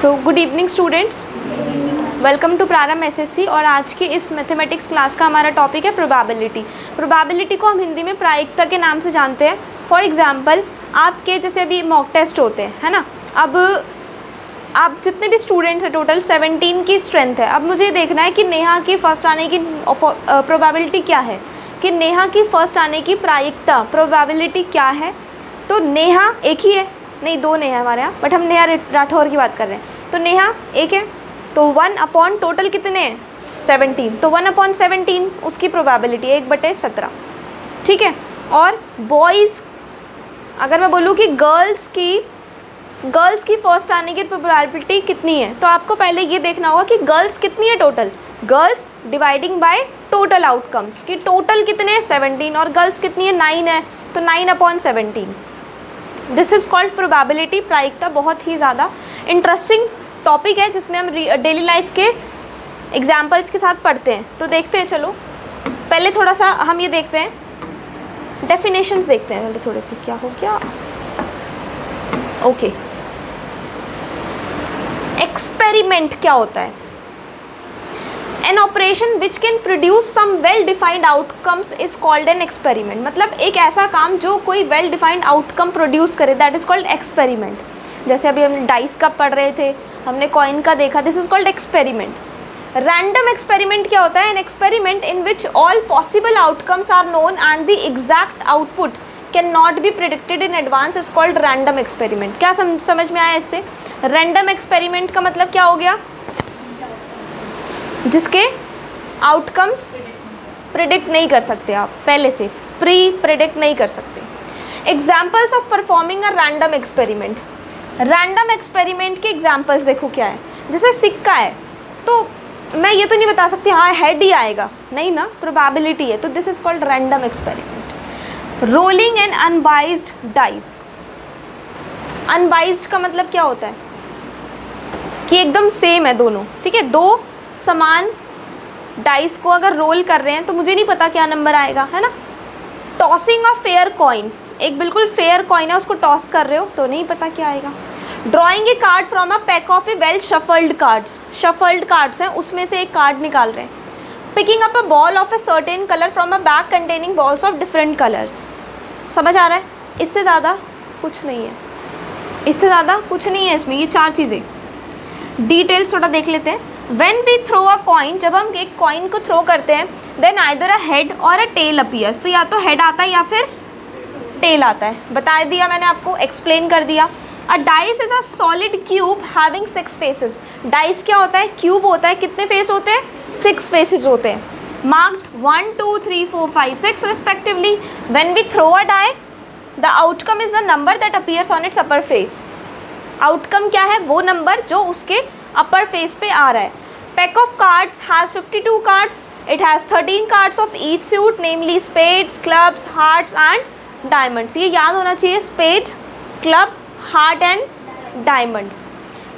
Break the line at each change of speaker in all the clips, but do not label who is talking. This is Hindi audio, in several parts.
So good evening students, welcome to Prarambh SSC. और आज की इस मैथमेटिक्स क्लास का हमारा टॉपिक है प्रोबेबिलिटी। प्रोबेबिलिटी को हम हिंदी में प्रायिकता के नाम से जानते हैं। फॉर एग्जांपल आपके जैसे अभी मॉक टेस्ट होते हैं, है ना। अब आप जितने भी स्टूडेंट्स हैं, टोटल 17 की स्ट्रेंथ है। अब मुझे देखना है कि नेहा की फर्स्ट आने की प्रोबेबिलिटी क्या है, कि नेहा की फर्स्ट आने की प्रायिकता प्रोबेबिलिटी क्या है। तो नेहा एक ही है, नहीं दो नेहा हमारे यहाँ, बट हम नेहा राठौर की बात कर रहे हैं। तो नेहा एक है, तो 1 अपॉन टोटल कितने हैं 17, तो 1 अपॉन 17 उसकी प्रोबेबिलिटी 1/17, ठीक है। और बॉयज़ अगर मैं बोलूँ कि गर्ल्स की फर्स्ट आने की प्रोबेबिलिटी कितनी है, तो आपको पहले ये देखना होगा कि गर्ल्स कितनी है total, girls dividing by total outcomes, कि टोटल कितने हैं 17 और गर्ल्स कितनी है 9 है, तो 9 upon 17। This is called probability, प्रायिकता। बहुत ही ज़्यादा इंटरेस्टिंग टॉपिक है जिसमें हम डेली लाइफ के एग्जाम्पल्स के साथ पढ़ते हैं। तो देखते हैं, चलो पहले थोड़ा सा हम ये देखते हैं, डेफिनेशंस देखते हैं पहले थोड़े से। क्या हो गया, ओके। एक्सपेरिमेंट क्या होता है? An operation which can produce some well defined outcomes is called an experiment. मतलब एक ऐसा काम जो कोई वेल डिफाइंड आउटकम प्रोड्यूस करे, दैट इज कॉल्ड एक्सपेरिमेंट। जैसे अभी हम डाइस का पढ़ रहे थे, हमने कॉइन का देखा, this is called experiment. Random experiment क्या होता है? An experiment in which all possible outcomes are known and the exact output cannot be predicted in advance is called random experiment. क्या समझ में आया इससे? रैंडम एक्सपेरिमेंट का मतलब क्या हो गया? जिसके आउटकम्स प्रिडिक्ट नहीं कर सकते, आप पहले से प्री प्रिडिक्ट नहीं कर सकते। Examples of performing a random experiment. Random experiment के एग्जाम्पल्स देखो क्या है। जैसे सिक्का है, तो मैं ये तो नहीं बता सकती हाँ हेड ही आएगा, नहीं ना, प्रोबेबिलिटी है, तो this is called random experiment. Rolling an unbiased dice. Unbiased का मतलब क्या होता है कि एकदम सेम है दोनों, ठीक है। दो समान डाइस को अगर रोल कर रहे हैं तो मुझे नहीं पता क्या नंबर आएगा, है ना। टॉसिंग अ फेयर कॉइन, एक बिल्कुल फेयर कॉइन है, उसको टॉस कर रहे हो तो नहीं पता क्या आएगा। Drawing a card from a pack of A well shuffled cards, shuffled cards हैं उसमें से एक कार्ड निकाल रहे हैं। Picking up a ball of a certain colour from a bag containing balls of different colours. समझ आ रहा है? इससे ज़्यादा कुछ नहीं है, इससे ज़्यादा कुछ नहीं है इसमें, ये 4 चीज़ें। डिटेल्स थोड़ा देख लेते हैं। When we throw a coin, जब हम एक कॉइन को थ्रो करते हैं, then either a head or a tail appears, तो या तो हेड आता है या फिर टेल आता है। बता दिया मैंने आपको, एक्सप्लेन कर दिया। A dice is a solid cube having 6 faces. Dice क्या होता है? क्यूब होता है, कितने फेस होते हैं? 6 फेसेस होते हैं। Marked 1 2 3 4 5 6 respectively. When we throw a die, the outcome is the number that appears on its upper face. Outcome क्या है? वो नंबर जो उसके अपर फेस पे आ रहा है। Pack of cards has 52 cards, it has 13 cards of each suit, namely spades, clubs, hearts and diamonds. ये याद होना चाहिए, spade, club, heart and diamond.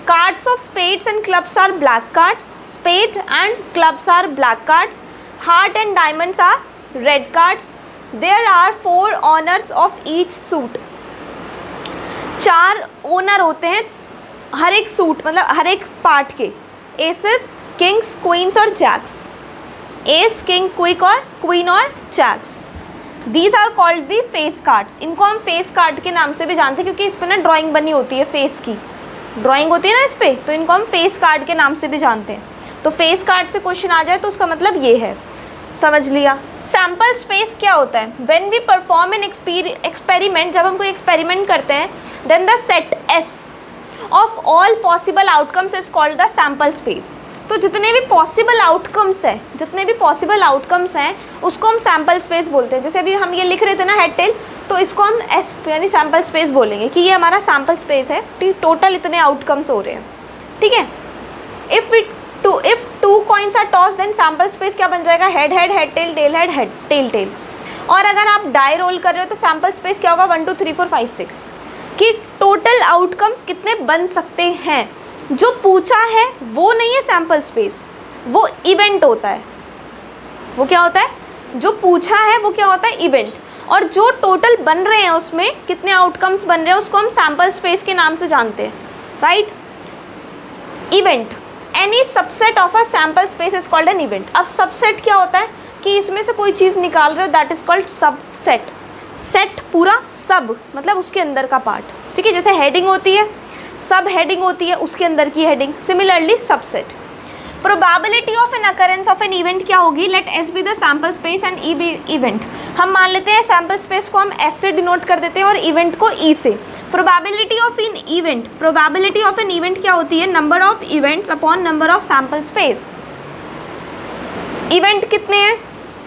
Cards of spades and clubs are black cards, spade and clubs are black cards, heart and diamonds are red cards. There are 4 honours of each suit. 4 honour होते हैं हर एक सूट, मतलब हर एक पार्ट के। एसेस, किंग्स, क्वींस और जैक्स। एस, किंग, क्वीन और jacks. These are called the face cards. इनको हम फेस कार्ड के नाम से भी जानते हैं क्योंकि इस पर ना ड्राइंग बनी होती है, फेस की ड्राइंग होती है ना इस पर, तो इनको हम फेस कार्ड के नाम से भी जानते हैं। तो फेस कार्ड से क्वेश्चन आ जाए तो उसका मतलब ये है, समझ लिया। सैम्पल स्पेस क्या होता है? When we perform an experiment, जब हम कोई एक्सपेरिमेंट करते हैं, then the set S of all possible outcomes is called the sample space. तो जितने भी पॉसिबल आउटकम्स हैं उसको हम सैम्पल स्पेस बोलते हैं। जैसे अभी हम ये लिख रहे थे ना हेड टेल, तो इसको हम एस यानी सैम्पल स्पेस बोलेंगे कि ये हमारा सैम्पल स्पेस है, टोटल इतने आउटकम्स हो रहे हैं, ठीक है। If two coins are toss, then sample space क्या बन जाएगा? Head head, head tail, tail head, head tail tail. और अगर आप डाई रोल कर रहे हो तो सैम्पल स्पेस क्या होगा? 1 2 3 4 5 6, कि टोटल आउटकम्स कितने बन सकते हैं। जो पूछा है वो नहीं है सैम्पल स्पेस, वो इवेंट होता है। वो क्या होता है? जो पूछा है वो क्या होता है? इवेंट। और जो टोटल बन रहे हैं उसमें कितने आउटकम्स बन रहे हैं उसको हम सैम्पल स्पेस के नाम से जानते हैं, right. Event, any subset of a sample space is called an event. अब सबसेट क्या होता है कि इसमें से कोई चीज़ निकाल रहे हो, that is called subset. Set पूरा, सब मतलब उसके अंदर का पार्ट, ठीक है। जैसे हेडिंग होती है, सब हेडिंग होती है, उसके अंदर की heading, similarly subset. Probability of an occurrence of an event क्या होगी, let S be the sample space and E be event. हम मान लेते हैं सैम्पल स्पेस को हम एस से डिनोट कर देते हैं और इवेंट को ई से। Probability of in event, probability of an event क्या होती है, number of events upon number of sample space. Event कितने हैं,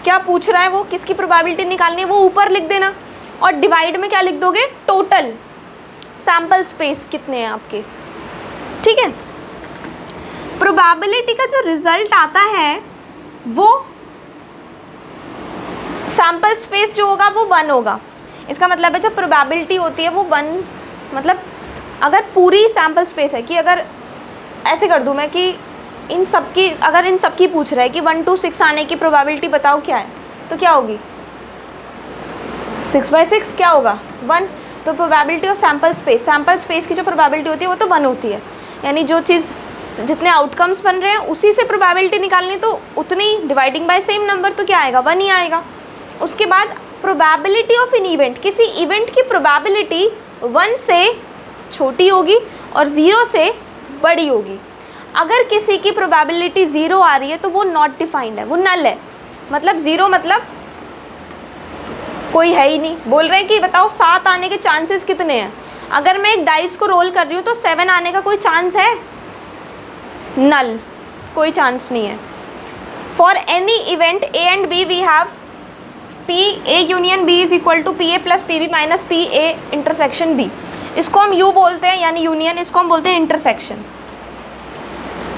क्या पूछ रहा है वो, किसकी प्रोबेबिलिटी निकालनी है, वो ऊपर लिख देना और डिवाइड में क्या लिख दोगे, टोटल सैम्पल स्पेस कितने हैं आपके, ठीक है। प्रोबेबिलिटी का जो रिजल्ट आता है वो सैम्पल स्पेस जो होगा वो 1 होगा। इसका मतलब है जो प्रोबेबिलिटी होती है वो 1, मतलब अगर पूरी सैम्पल स्पेस है कि अगर ऐसे कर दूं मैं कि इन सब की, अगर इन सब की पूछ रहा है कि 1 to 6 आने की प्रोबेबिलिटी बताओ क्या है, तो क्या होगी 6/6 क्या होगा 1। तो probability of sample space, sample space की जो प्रोबेबिलिटी होती है वो तो 1 होती है, यानी जो चीज़ जितने आउटकम्स बन रहे हैं उसी से प्रोबेबिलिटी निकालनी, तो उतनी डिवाइडिंग बाय सेम नंबर तो क्या आएगा 1 ही आएगा। उसके बाद प्रोबेबिलिटी ऑफ एन इवेंट, किसी इवेंट की प्रोबेबिलिटी 1 से छोटी होगी और 0 से बड़ी होगी। अगर किसी की प्रोबेबिलिटी 0 आ रही है तो वो नॉट डिफाइंड है, वो नल है। मतलब 0 मतलब कोई है ही नहीं। बोल रहे हैं कि बताओ 7 आने के चांसेस कितने हैं, अगर मैं एक डाइस को रोल कर रही हूँ तो 7 आने का कोई चांस है, नल, कोई चांस नहीं है। For any event A and B we have P A union B is equal to P A plus P B minus P A intersection B. इसको हम यू बोलते हैं, यानी यूनियन, इसको हम बोलते हैं इंटरसेक्शन।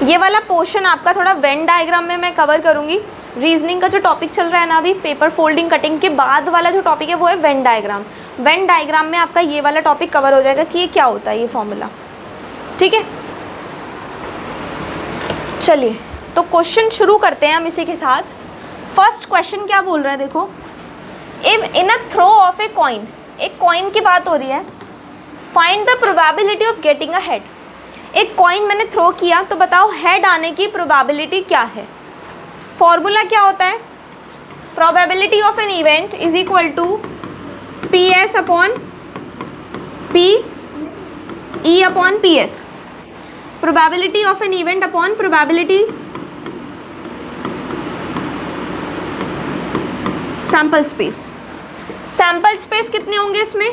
ये वाला पोर्शन आपका थोड़ा वेन डायग्राम में मैं कवर करूँगी। रीजनिंग का जो टॉपिक चल रहा है ना अभी, पेपर फोल्डिंग कटिंग के बाद वाला जो टॉपिक है वो है वेन डायग्राम। वेन डायग्राम में आपका ये वाला टॉपिक कवर हो जाएगा कि ये क्या होता है, ये फॉर्मूला, ठीक है। चलिए तो क्वेश्चन शुरू करते हैं हम इसी के साथ। फर्स्ट क्वेश्चन क्या बोल रहा है, देखो, इन अ थ्रो ऑफ ए कॉइन, एक कॉइन की बात हो रही है, find the probability of getting a head. एक कॉइन मैंने थ्रो किया तो बताओ हेड आने की प्रोबेबिलिटी क्या है। फॉर्मूला क्या होता है, probability of an event is equal to P S upon P E upon P S. Probability of an event upon probability sample space. Sample space कितने होंगे इसमें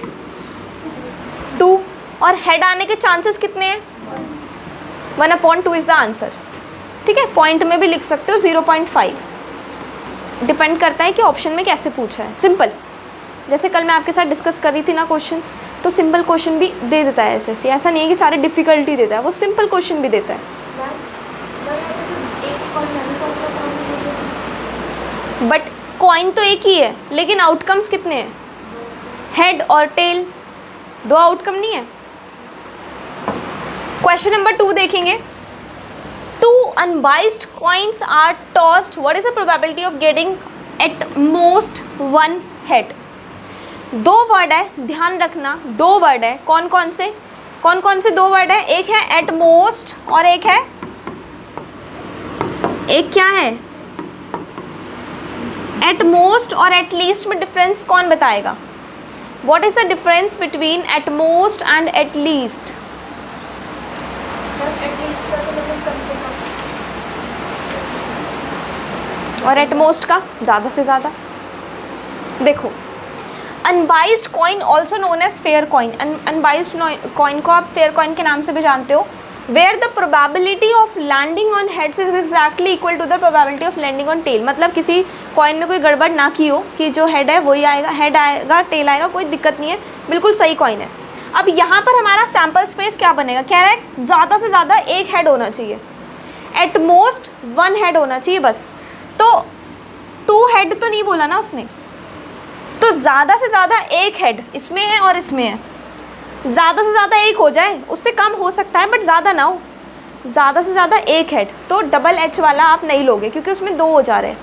2, और हेड आने के चांसेस कितने हैं 1/2 इज द आंसर, ठीक है। पॉइंट में भी लिख सकते हो 0.5, डिपेंड करता है कि ऑप्शन में कैसे पूछा है। सिंपल, जैसे कल मैं आपके साथ डिस्कस कर रही थी ना क्वेश्चन, तो सिंपल क्वेश्चन भी दे देता है एसएससी, ऐसा नहीं है कि सारे डिफिकल्टी देता है, वो सिंपल क्वेश्चन भी देता है। बट कॉइन तो एक ही है, लेकिन आउटकम्स कितने हैं, हेड और टेल, 2 आउटकम नहीं है। क्वेश्चन नंबर 2 देखेंगे। 2 unbiased coins are tossed. What is the probability of getting at most 1 head? 2 word है, ध्यान रखना, 2 वर्ड है। कौन कौन से 2 वर्ड है, एक है at most और एक क्या है at most और at least में डिफरेंस कौन बताएगा। What is the difference between at most and at least? और एट मोस्ट का ज़्यादा से ज़्यादा। देखो, unbiased coin also known as fair coin, unbiased coin को आप फेयर कॉइन के नाम से भी जानते हो, where the probability of landing on heads is exactly equal to the probability of landing on tail. मतलब किसी कॉइन में कोई गड़बड़ ना की हो कि जो हेड है वही आएगा, हेड आएगा टेल आएगा, कोई दिक्कत नहीं है, बिल्कुल सही कॉइन है। अब यहाँ पर हमारा सैम्पल स्पेस क्या बनेगा, कह रहा है ज़्यादा से ज़्यादा 1 हेड होना चाहिए, एट मोस्ट 1 हेड होना चाहिए बस। तो 2 हेड तो नहीं बोला ना उसने, तो ज़्यादा से ज़्यादा 1 हेड इसमें है और इसमें है, ज़्यादा से ज़्यादा 1 हो जाए, उससे कम हो सकता है बट ज़्यादा ना हो, ज़्यादा से ज़्यादा 1 हेड। तो डबल एच वाला आप नहीं लोगे क्योंकि उसमें 2 हो जा रहे हैं,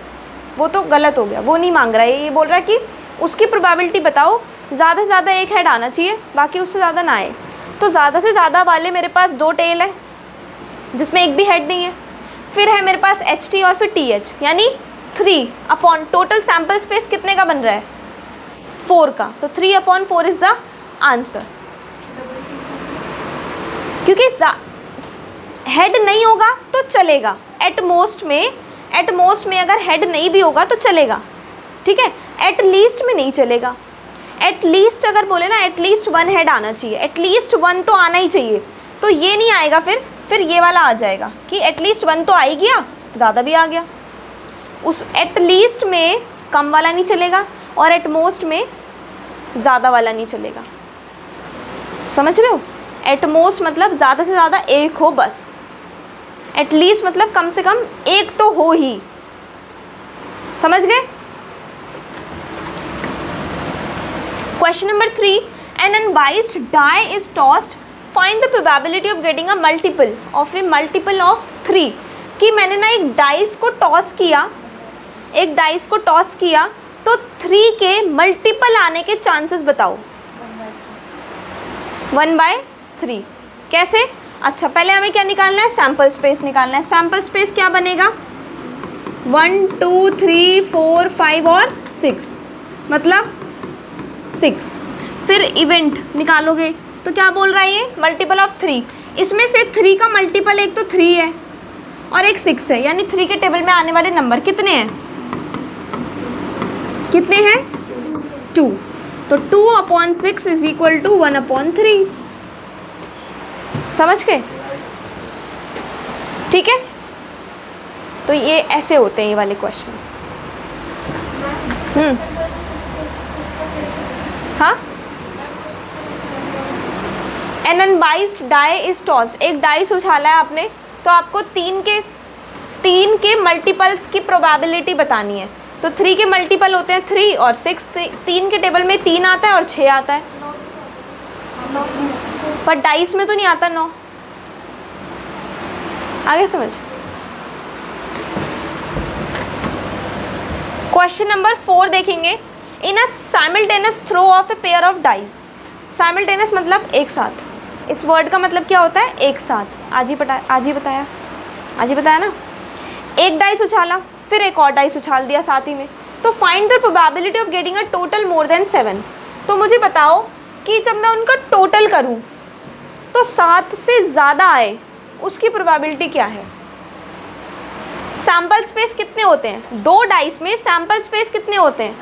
वो तो गलत हो गया, वो नहीं मांग रहा है, ये बोल रहा है कि उसकी प्रोबेबिलिटी बताओ, ज़्यादा से ज़्यादा 1 हेड आना चाहिए, बाकी उससे ज़्यादा ना आए। तो ज़्यादा से ज़्यादा वाले मेरे पास 2 टेल है, जिसमें एक भी हेड नहीं है। फिर है मेरे पास HT और फिर TH, यानी 3 अपॉन टोटल सैम्पल स्पेस कितने का बन रहा है, 4 का, तो 3/4 इज द आंसर। क्योंकि हेड नहीं होगा तो चलेगा, एट मोस्ट में अगर हेड नहीं भी होगा तो चलेगा, ठीक है, एट लीस्ट में नहीं चलेगा। एट लीस्ट अगर बोले ना, एट लीस्ट 1 हेड आना चाहिए, एट लीस्ट 1 तो आना ही चाहिए, तो ये नहीं आएगा, फिर ये वाला आ जाएगा कि एट लीस्ट 1 तो आ ही गया, ज़्यादा भी आ गया। उस एट लीस्ट में कम वाला नहीं चलेगा और एट मोस्ट में ज़्यादा वाला नहीं चलेगा। समझ रहे हो? एट मोस्ट मतलब ज़्यादा से ज़्यादा एक हो बस, एट लीस्ट मतलब कम से कम एक तो हो ही। समझ गए? Question number 3, an unbiased die is tossed, find the probability of getting a multiple of a multiple of 3। कि मैंने ना एक डाइस को टॉस किया, तो 3 के मल्टीपल आने के चांसेस बताओ। 1/3 कैसे? अच्छा, पहले हमें क्या निकालना है, सैम्पल स्पेस निकालना है। सैम्पल स्पेस क्या बनेगा, 1 2 3 4 5 और 6, मतलब 6। फिर इवेंट निकालोगे तो क्या बोल रहा है ये, मल्टीपल ऑफ 3। इसमें से 3 का मल्टीपल एक तो 3 है और एक 6 है, यानी 3 के टेबल में आने वाले नंबर कितने हैं, कितने हैं, 2। तो 2/6 इज इक्वल टू 1/3। समझ गए? ठीक है, तो ये ऐसे होते हैं ये वाले क्वेश्चंस। हाँ, an unbiased die is tossed, एक डाइस उछाला है आपने, तो आपको 3 के मल्टीपल्स की प्रोबेबिलिटी बतानी है। तो 3 के मल्टीपल होते हैं 3 और 6, 3 के टेबल में 3 आता है और 6 आता है, पर डाइस में तो नहीं आता 9। आगे समझ? क्वेश्चन नंबर 4 देखेंगे। In a simultaneous throw of a pair of dice, simultaneous मतलब एक साथ, इस वर्ड का मतलब क्या होता है, एक साथ। आज ही बताया ना। एक डाइस उछाला, फिर एक और डाइस उछाल दिया साथ ही में, तो find the probability of getting a total more than 7। तो मुझे बताओ कि जब मैं उनका टोटल करूं तो 7 से ज़्यादा आए, उसकी प्रोबेबिलिटी क्या है। सैम्पल स्पेस कितने होते हैं, 2 डाइस में सैम्पल स्पेस कितने होते हैं,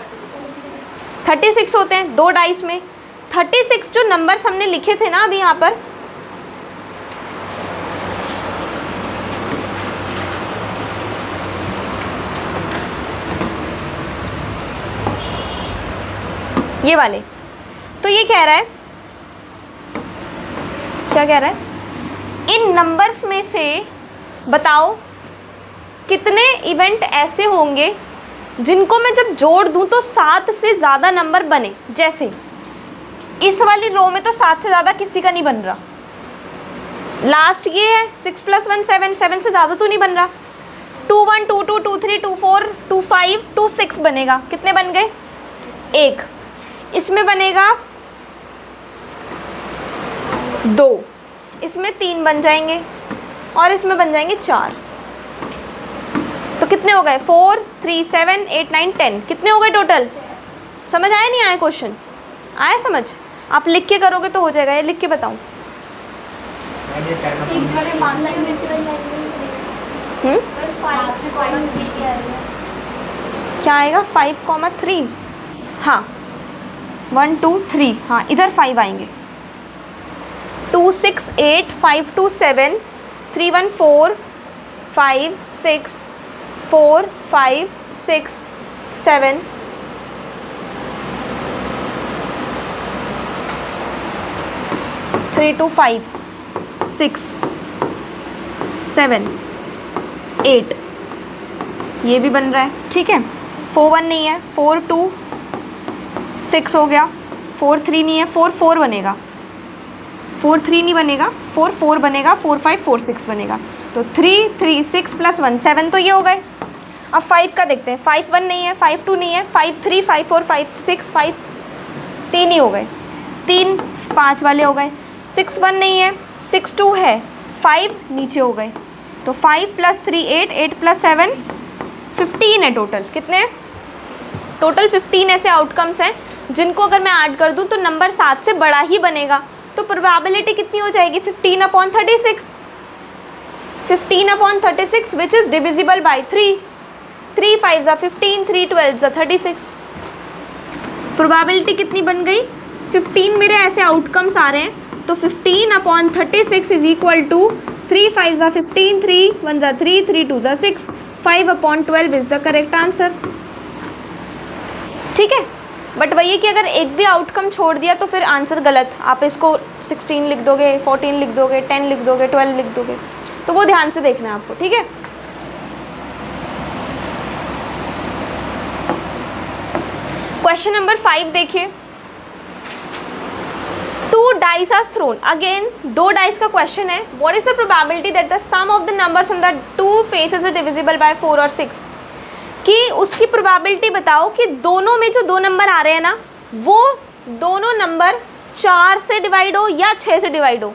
36 होते हैं 2 डाइस में। 36 जो नंबर्स हमने लिखे थे ना अभी यहाँ पर, ये वाले, तो ये कह रहा है, क्या कह रहा है, इन नंबर्स में से बताओ कितने इवेंट ऐसे होंगे जिनको मैं जब जोड़ दूं तो 7 से ज़्यादा नंबर बने। जैसे इस वाली रो में तो 7 से ज़्यादा किसी का नहीं बन रहा, लास्ट ये है 6 + 1 7, 7 से ज़्यादा तो नहीं बन रहा। 2 1 2 2 2 3 2 4 2 5 2 6 बनेगा, कितने बन गए, 1। इसमें बनेगा 2, इसमें 3 बन जाएंगे और इसमें बन जाएंगे 4। तो कितने हो गए, 4 3 7 8 9 10, कितने हो गए टोटल। समझ आया नहीं आया क्वेश्चन, आया समझ? आप लिख के करोगे तो हो जाएगा, ये लिख के बताऊं। क्या आएगा, 5,3, हाँ 1 2 3, हाँ इधर 5 आएंगे। 2 6 8 5 2 7 3 1 4 5 6 4 5 6 7 3 2 5 6 7 8, ये भी बन रहा है, ठीक है। 4 1 नहीं है, 4 2 6 हो गया, 4 3 नहीं है, 4 4 बनेगा, 4 3 नहीं बनेगा, 4 4 बनेगा, 4 5 4 6 बनेगा। तो 3 3 6 + 1 7, तो ये हो गए। अब 5 का देखते हैं, 5 1 नहीं है, 5 2 नहीं है, 5 3 5 4 5 6 5 3 ही हो गए, 3 5 वाले हो गए। 6 1 नहीं है, 6 2 है, 5 नीचे हो गए, तो 5 + 3 8, 8 + 7 15 है टोटल। कितने? टोटल 15 ऐसे आउटकम्स हैं जिनको अगर मैं ऐड कर दूं तो नंबर 7 से बड़ा ही बनेगा। तो प्रोबेबिलिटी कितनी हो जाएगी? 15/36। 15/36 which is divisible by 3। 3 5 = 15, 3 12 = 36। Probability कितनी बन गई? 15 मेरे ऐसे आउटकम्स आ रहे हैं, तो 15/36 is equal to 3 5 = 15, 3 1 = 3, 3 2 = 6, 5/12 is the correct answer. ठीक है, बट वही है कि अगर एक भी आउटकम छोड़ दिया तो फिर आंसर गलत। आप इसको 16 लिख दोगे, 14 लिख दोगे, 10 लिख दोगे, 12 लिख दोगे, तो वो ध्यान से देखना है आपको। ठीक है, क्वेश्चन नंबर 5 देखिए। 2 dice are thrown, again 2 dice का क्वेश्चन है। What is the probability that the sum of the numbers on the 2 faces are divisible by 4 और 6? कि उसकी प्रोबेबिलिटी बताओ कि दोनों में जो 2 नंबर आ रहे हैं ना, वो दोनों नंबर 4 से डिवाइड हो या 6 से डिवाइड हो।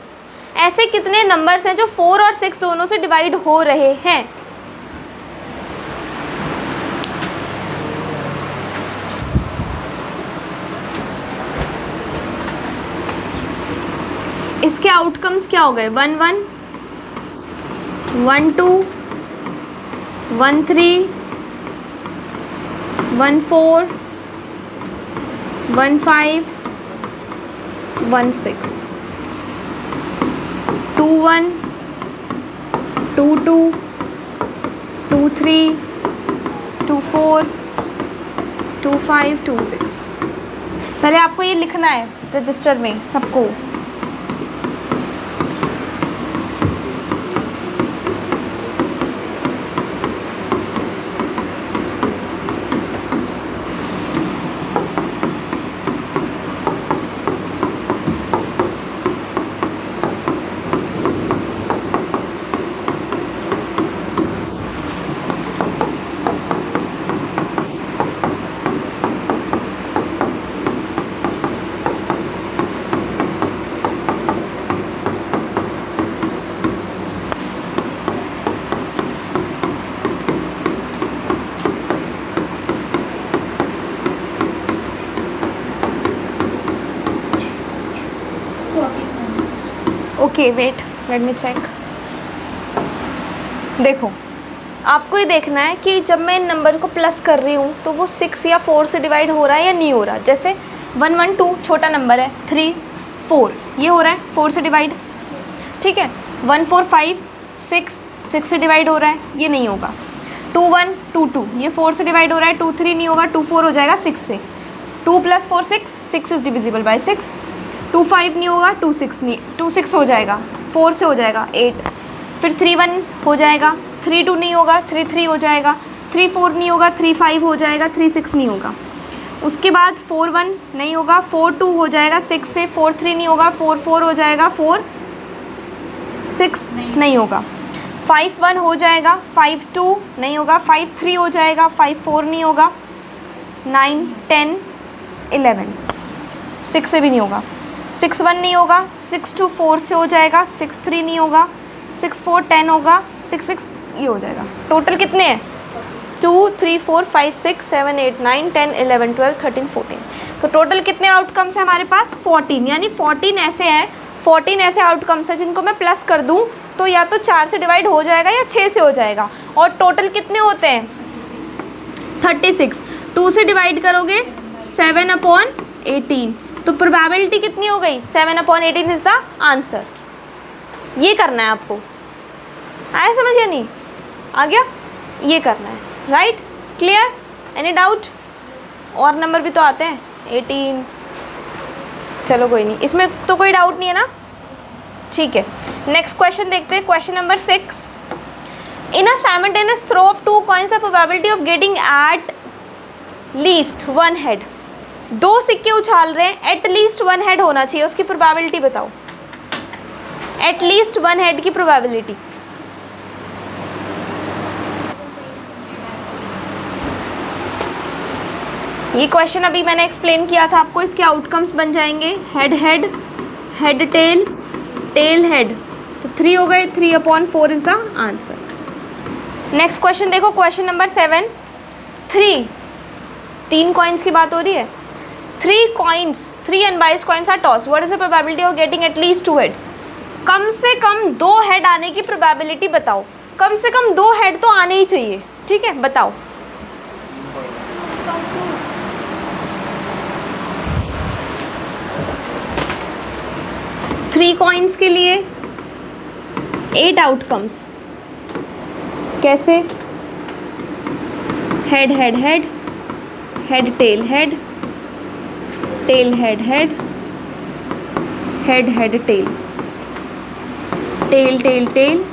ऐसे कितने नंबर्स हैं जो 4 और 6 दोनों से डिवाइड हो रहे हैं? इसके आउटकम्स क्या हो गए? 1 1 1 2 1 3 1 4 1 5 1 6 2 1 2 2 2 3 2 4 2 5 2 6। पहले आपको ये लिखना है रजिस्टर में सबको। Okay wait, let me check. देखो, आपको ये देखना है कि जब मैं इन नंबर को प्लस कर रही हूँ तो वो 6 या 4 से डिवाइड हो रहा है या नहीं हो रहा। जैसे 1 1 2 छोटा नंबर है, 3 4 ये हो रहा है 4 से डिवाइड। ठीक है, 1 4 5 6 6 से डिवाइड हो रहा है, ये नहीं होगा। 2 1 2 2 ये 4 से डिवाइड हो रहा है, 2 3 नहीं होगा, 2 4 हो जाएगा 6 से। 2 + 4 6, 6 इज डिविजिबल बाय 6। 2 5 नहीं होगा, 2 6 नहीं, 2 6 हो जाएगा, 4 से हो जाएगा 8। फिर 3 1 हो जाएगा, 3 2 नहीं होगा, 3 3 हो जाएगा, 3 4 नहीं होगा, 3 5 हो जाएगा, 3 6 नहीं होगा। उसके बाद 4 1 नहीं होगा, 4 2 हो जाएगा 6 से, 4 3 नहीं होगा, 4 4 हो जाएगा, 4 6 नहीं होगा, 5 1 हो जाएगा, 5 2 नहीं होगा, 5 3 हो जाएगा, 5 4 नहीं होगा, 9 10 11 6 से भी नहीं होगा, 6 1 नहीं होगा, 6 2 4 से हो जाएगा, 6 3 नहीं होगा, 6 4 10 होगा, 6 6 ये हो जाएगा। टोटल कितने हैं? 2 3 4 5 6 7 8 9 10 11 12 13 14। तो टोटल कितने आउटकम्स हैं हमारे पास? 14। यानी 14 ऐसे हैं, 14 ऐसे आउटकम्स हैं जिनको मैं प्लस कर दूं तो या तो 4 से डिवाइड हो जाएगा या 6 से हो जाएगा। और टोटल कितने होते हैं? 36। 2 से डिवाइड करोगे 7/18, तो प्रोबेबिलिटी कितनी हो गई? 7/18 इज द आंसर। ये करना है आपको, आया समझ या नहीं? आ गया? ये करना है, राइट? क्लियर? Any doubt? और नंबर भी तो आते हैं 18। चलो कोई नहीं, इसमें तो कोई डाउट नहीं है ना? ठीक है, नेक्स्ट क्वेश्चन देखते हैं। Question number 6। In a simultaneous throw of 2 coins the probability of getting at least 1 head. 2 सिक्के उछाल रहे हैं, एट लीस्ट 1 हेड होना चाहिए, उसकी प्रोबेबिलिटी बताओ। एट लीस्ट 1 हेड की प्रोबेबिलिटी। ये क्वेश्चन अभी मैंने एक्सप्लेन किया था आपको। इसके आउटकम्स बन जाएंगे head head, head tail, tail head. तो 3 हो गए, 3/4 is the answer. Next question देखो, क्वेश्चन नंबर 7। 3 कॉइन्स की बात हो रही है। 3 unbiased coins are toss, what is the probability of getting at least 2 heads. कम से कम 2 हेड आने की प्रोबेबिलिटी बताओ। कम से कम 2 हेड तो आने ही चाहिए, ठीक है, बताओ। थ्री कॉइन्स के लिए 8 आउटकम्स, कैसे? Head head head, head tail head, tail head head, head head tail, tail tail tail,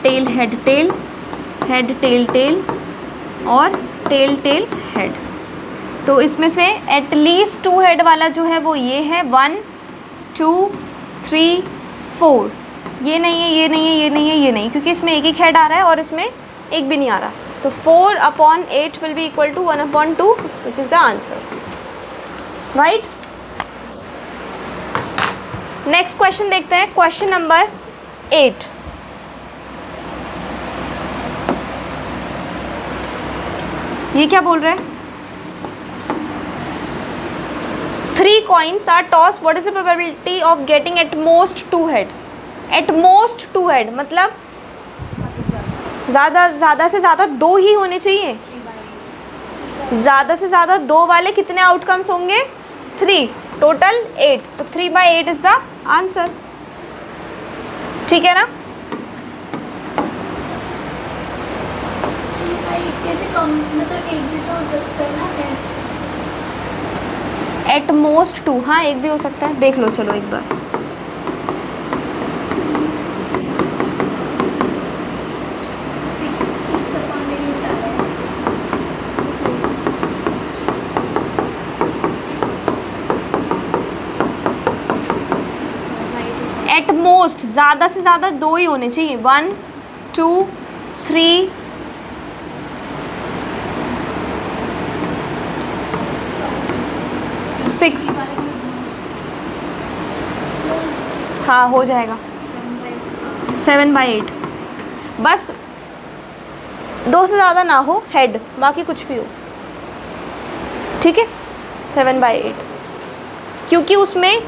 tail head tail, head tail tail और टेल टेल हेड। तो इसमें से एटलीस्ट 2 हेड वाला जो है वो ये है, 1 2 3 4। ये नहीं है, ये नहीं है, ये नहीं है, ये नहीं, क्योंकि इसमें एक हेड आ रहा है और इसमें एक भी नहीं आ रहा। तो 4/8 will be equal to 1/2 which is the answer, right. Next question देखते हैं, क्वेश्चन नंबर 8। ये क्या बोल रहे हैं? 3 coins are tossed, what is the probability of getting at most 2 heads? At most 2 head मतलब ज़्यादा से ज़्यादा 2 ही होने चाहिए। ज़्यादा से ज़्यादा 2 वाले कितने आउटकम्स होंगे? 3, टोटल 8, तो 3/8 इज द आंसर, ठीक है ना। एट मोस्ट 2, हाँ एक भी हो सकता है, देख लो चलो एक बार। एट मोस्ट ज़्यादा से ज़्यादा 2 ही होने चाहिए, 1 2 3 6, हाँ हो जाएगा 7/8। बस 2 से ज़्यादा ना हो हेड, बाकी कुछ भी हो, ठीक है। 7/8 क्योंकि उसमें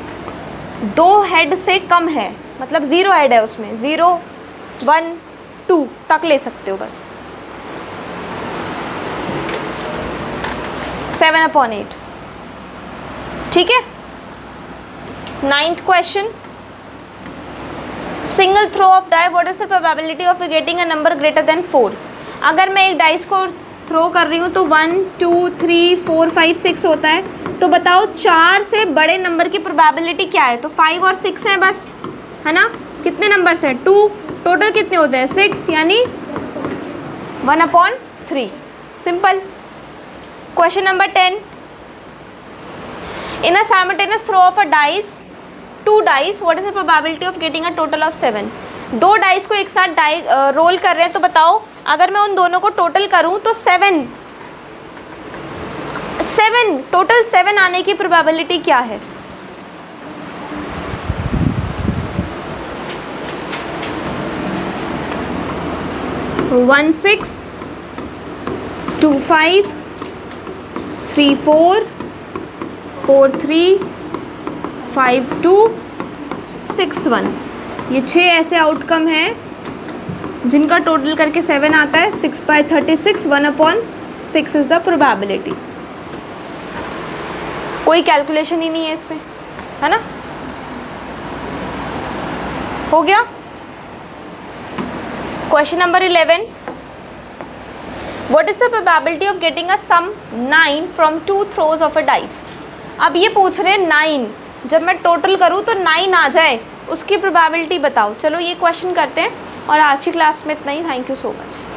2 हेड से कम है, मतलब 0 हेड है उसमें, 0 1 2 तक ले सकते हो बस। 7/8, ठीक है। 9th question, single throw of die, what is the probability of getting a number greater than 4। अगर मैं एक डाइस को थ्रो कर रही हूँ तो 1 2 3 4 5 6 होता है, तो बताओ 4 से बड़े नंबर की प्रोबेबिलिटी क्या है। तो 5 और 6 है बस, है ना। कितने नंबर्स हैं? 2, टोटल कितने होते हैं? 6, यानी 1/3, simple. Question number 10, in a simultaneous throw of a dice, 2 dice, what is the probability of getting a total of 7। 2 dice को एक साथ रोल कर रहे हैं, तो बताओ अगर मैं उन दोनों को टोटल करूं तो 7 टोटल 7 आने की प्रोबेबिलिटी क्या है? वन 6 2 5 3 4 4 3 5 2 6 1। ये 6 ऐसे आउटकम हैं जिनका टोटल करके 7 आता है। 6/36, 1/6 इज द प्रोबेबिलिटी। कोई कैलकुलेशन ही नहीं है इसमें, है ना। हो गया। Question number 11, what is the probability of getting a sum 9 from 2 throws of a dice. अब ये पूछ रहे हैं 9, जब मैं टोटल करूँ तो 9 आ जाए, उसकी प्रोबेबिलिटी बताओ। चलो ये क्वेश्चन करते हैं, और आज की क्लास में इतना ही। Thank you so much.